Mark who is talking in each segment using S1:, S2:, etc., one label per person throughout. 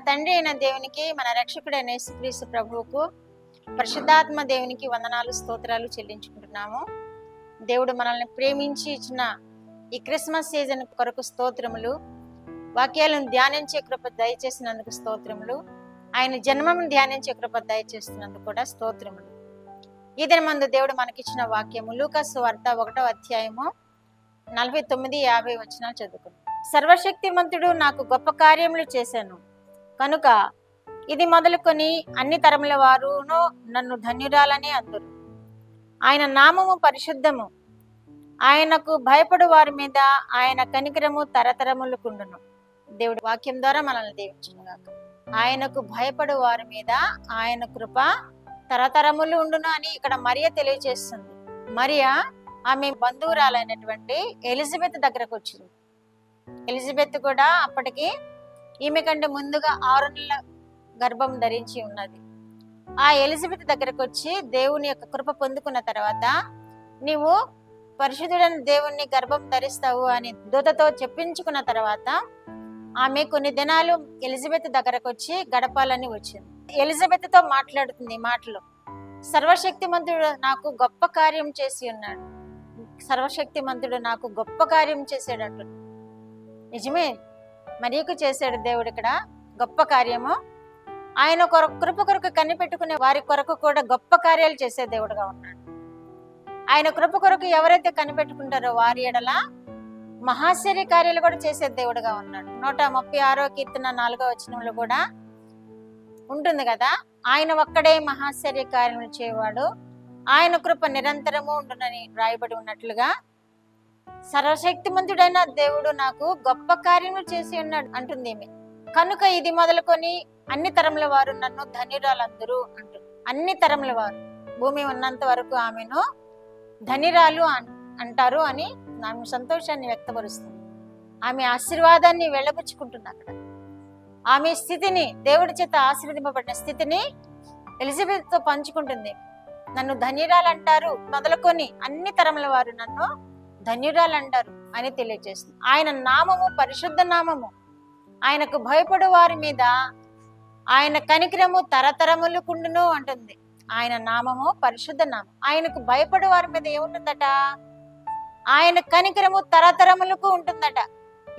S1: తండ్రి అయిన దేవునికి, మన రక్షకుడైన యేసుక్రీస్తు ప్రభువుకు, పరిశుద్ధాత్మ దేవునికి వందనాలు స్తోత్రాలు చెల్లించుకుంటున్నాము. దేవుడు మనల్ని ప్రేమించి ఇచ్చిన ఈ క్రిస్మస్ సీజన్ కొరకు స్తోత్రములు. వాక్యాలను ధ్యానించే కృప దయచేసినందుకు స్తోత్రములు. ఆయన జన్మను ధ్యానించే కృప దయచేస్తున్నందుకు కూడా స్తోత్రములు. ఈ దినమందు దేవుడు మనకిచ్చిన వాక్యము లూకా సువార్త 1వ అధ్యాయము 49-50 వచనాలు చదువుకుందాం. సర్వశక్తిమంతుడు నాకు గొప్ప కార్యములు చేశాను కనుక ఇది మొదలుకొని అన్ని తరముల వారును నన్ను ధన్యురాలని అందురు. ఆయన నామము పరిశుద్ధము. ఆయనకు భయపడు వారి మీద ఆయన కనికరము తరతరములకుండును. దేవుడి వాక్యం ద్వారా మనల్ని దీవించునుగాక. ఆయనకు భయపడు వారి మీద ఆయన కృప తరతరములు ఉండును అని ఇక్కడ మరియ తెలియజేస్తుంది. మరియ ఆమె బంధువురాలైనటువంటి ఎలిజబెత్ దగ్గరకు వచ్చింది. ఎలిజబెత్ కూడా అప్పటికి ఈమె కంటే ముందుగా 6 నెలల గర్భం ధరించి ఉన్నది. ఆ ఎలిజబెత్ దగ్గరకు వచ్చి దేవుని యొక్క కృప పొందుకున్న తర్వాత నీవు పరిశుద్ధుడైన దేవుణ్ణి గర్భం ధరిస్తావు అని దూతతో చెప్పించుకున్న తర్వాత ఆమె కొన్ని దినాలు ఎలిజబెత్ దగ్గరకు వచ్చి గడపాలని వచ్చింది. ఎలిజబెత్ తో మాట్లాడుతుంది మాటలు. సర్వశక్తిమంతుడు నాకు గొప్ప కార్యం చేసి ఉన్నాడు. సర్వశక్తిమంతుడు నాకు గొప్ప కార్యం చేసాడు. నిజమే, మరియకు చేశాడు దేవుడు ఇక్కడ గొప్ప కార్యము. ఆయన కృప కొరకు కనిపెట్టుకునే వారి కొరకు కూడా గొప్ప కార్యాలు చేసే దేవుడుగా ఉన్నాడు. ఆయన కృప కొరకు ఎవరైతే కనిపెట్టుకుంటారో వారి ఎడల మహాశ్చర్య కార్యాలు కూడా చేసే దేవుడుగా ఉన్నాడు. 136వ కీర్తన 4వ వచనంలో కూడా ఉంటుంది కదా, ఆయన ఒక్కడే మహాశ్చర్య కార్యములు చేయవాడు, ఆయన కృప నిరంతరము ఉండునని రాయబడి ఉన్నట్లుగా సర్వశక్తిమంతుడైన దేవుడు నాకు గొప్ప కార్యములు చేసి ఉన్నాడు అంటుంది ఈమె. కనుక ఇది మొదలుకొని అన్ని తరముల వారు నన్ను ధన్యురాలందరూ అంటుంది. అన్ని తరముల వారు, భూమి ఉన్నంత వరకు ఆమెను ధన్యురాలు అంటారు అని ఆమె సంతోషాన్ని వ్యక్తపరుస్తుంది. ఆమె ఆశీర్వాదాన్ని వెళ్ళబుచ్చుకుంటుంది. అక్కడ ఆమె స్థితిని, దేవుడి చేత ఆశీర్వదింపబడిన స్థితిని ఎలిజబెత్ తో పంచుకుంటుంది. నన్ను ధన్యురాలు అంటారు, మొదలుకొని అన్ని తరముల వారు నన్ను ధన్యురాలు అంటారు అని తెలియజేస్తుంది. ఆయన నామము పరిశుద్ధ నామము. ఆయనకు భయపడు వారి మీద ఆయన కనికరము తరతరములకుండును అంటుంది. ఆయన నామము పరిశుద్ధ నామం. ఆయనకు భయపడు వారి మీద ఏముంటుందట? ఆయన కనికరము తరతరములకు ఉంటుందట.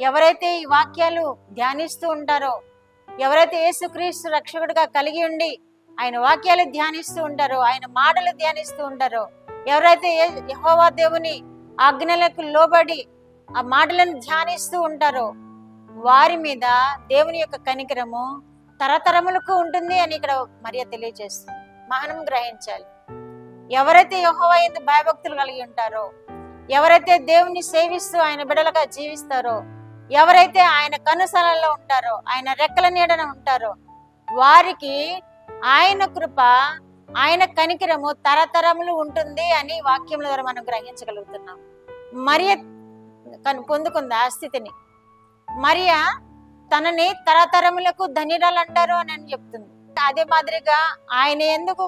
S1: ఎవరైతే ఈ వాక్యాలు ధ్యానిస్తూ ఉంటారో, ఎవరైతే యేసుక్రీస్తు రక్షకుడిగా కలిగి ఉండి ఆయన వాక్యాలు ధ్యానిస్తూ ఉంటారో, ఆయన మాటలు ధ్యానిస్తూ ఉంటారో, ఎవరైతే యెహోవా దేవుని ఆజ్ఞలకు లోబడి ఆ మాటలను ధ్యానిస్తూ ఉంటారో వారి మీద దేవుని యొక్క కనికరము తరతరములకు ఉంటుంది అని ఇక్కడ మరియ తెలియజేస్తుంది. మనం గ్రహించాలి. ఎవరైతే యెహోవా యందు భయభక్తులు కలిగి ఉంటారో, ఎవరైతే దేవుని సేవిస్తూ ఆయన బిడ్డలుగా జీవిస్తారో, ఎవరైతే ఆయన కనుసలలో ఉంటారో, ఆయన రెక్కల నీడన ఉంటారో వారికి ఆయన కృప, ఆయన కనికరము తరతరములు ఉంటుంది అని వాక్యముల ద్వారా మనం గ్రహించగలుగుతున్నాం. మరియ పొందుకుంది ఆ స్థితిని. మరియ తనని తరతరములకు ధన్యురాలు అంటారు అని చెప్తుంది. అదే మాదిరిగా ఆయన ఎందుకు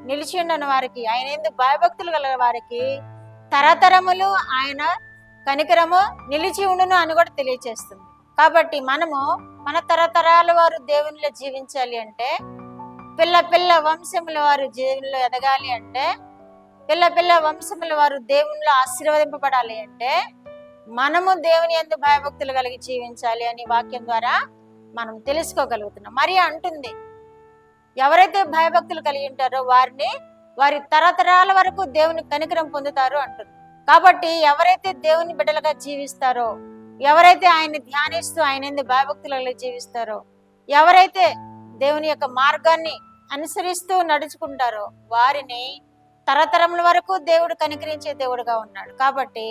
S1: నిలిచి ఉండని వారికి, ఆయన ఎందుకు భయభక్తులు గల వారికి తరతరములు ఆయన కనికరము నిలిచి ఉండును అని కూడా తెలియచేస్తుంది. కాబట్టి మనము మన తరతరాల వారు దేవునిలో జీవించాలి అంటే, పిల్ల వంశముల వారు దేవునిలో ఎదగాలి అంటే, పిల్ల వంశముల వారు దేవునిలో ఆశీర్వదింపబడాలి అంటే మనము దేవుని యందు భయభక్తులు కలిగి జీవించాలి అని వాక్యం ద్వారా మనం తెలుసుకోగలుగుతున్నాం. మరి అంటుంది, ఎవరైతే భయభక్తులు కలిగి ఉంటారో వారి తరతరాల వరకు దేవుని కనికరం పొందుతారు అంటుంది. కాబట్టి ఎవరైతే దేవుని బిడ్డలుగా జీవిస్తారో, ఎవరైతే ఆయన్ని ధ్యానిస్తూ ఆయన యందు భయభక్తులు కలిగి జీవిస్తారో, ఎవరైతే దేవుని యొక్క మార్గాన్ని అనుసరిస్తూ నడుచుకుంటారో వారిని తరతరముల వరకు దేవుడు కనికరించే దేవుడుగా ఉన్నాడు. కాబట్టి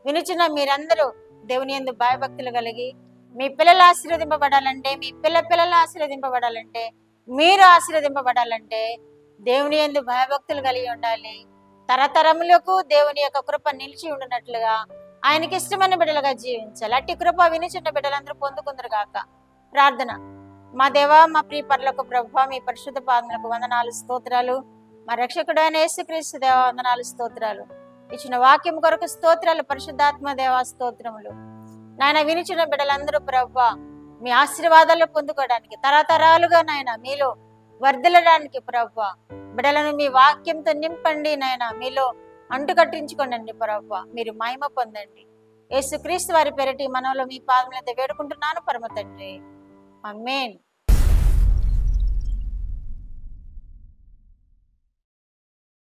S1: వినుచున్న మీరందరూ దేవుని యందు భయభక్తులు కలిగి మీ పిల్లలు ఆశీర్వదింపబడాలంటే, మీ పిల్లలు ఆశీర్వదింపబడాలంటే, మీరు ఆశీర్వదింపబడాలంటే దేవుని యందు భయభక్తులు కలిగి ఉండాలి. తరతరములకు దేవుని యొక్క కృప నిలిచి ఉండినట్లుగా ఆయనకి ఇష్టమైన బిడ్డలుగా జీవించాలి. అట్టి కృప వినుచున్న బిడ్డలందరూ పొందుకుందరు గాక. ప్రార్థన. మా దేవా, మా ప్రియ పరలోక ప్రభువా, మీ పరిశుద్ధ పాదములకు వందనాలు స్తోత్రాలు. మా రక్షకుడైన యేసుక్రీస్తు దేవా వందనాలు స్తోత్రాలు. ఇచ్చిన వాక్యం కొరకు స్తోత్రాలు. పరిశుద్ధాత్మ దేవా స్తోత్రములు. నాయన వినిచిన బిడ్డలందరూ ప్రభువా మీ ఆశీర్వాదాలు పొందుకోవడానికి, తరతరాలుగా నాయన మీలో వర్ధిల్లడానికి ప్రభువా, బిడ్డలను మీ వాక్యంతో నింపండి నాయన, మీలో అంటుకట్టించుకోండి ప్రభువా, మీరు మహిమ పొందండి. యేసుక్రీస్తు వారి పేరిటి మనలో మీ పాదములైతే వేడుకుంటున్నాను పరమ తండ్రి. ఆమేన్.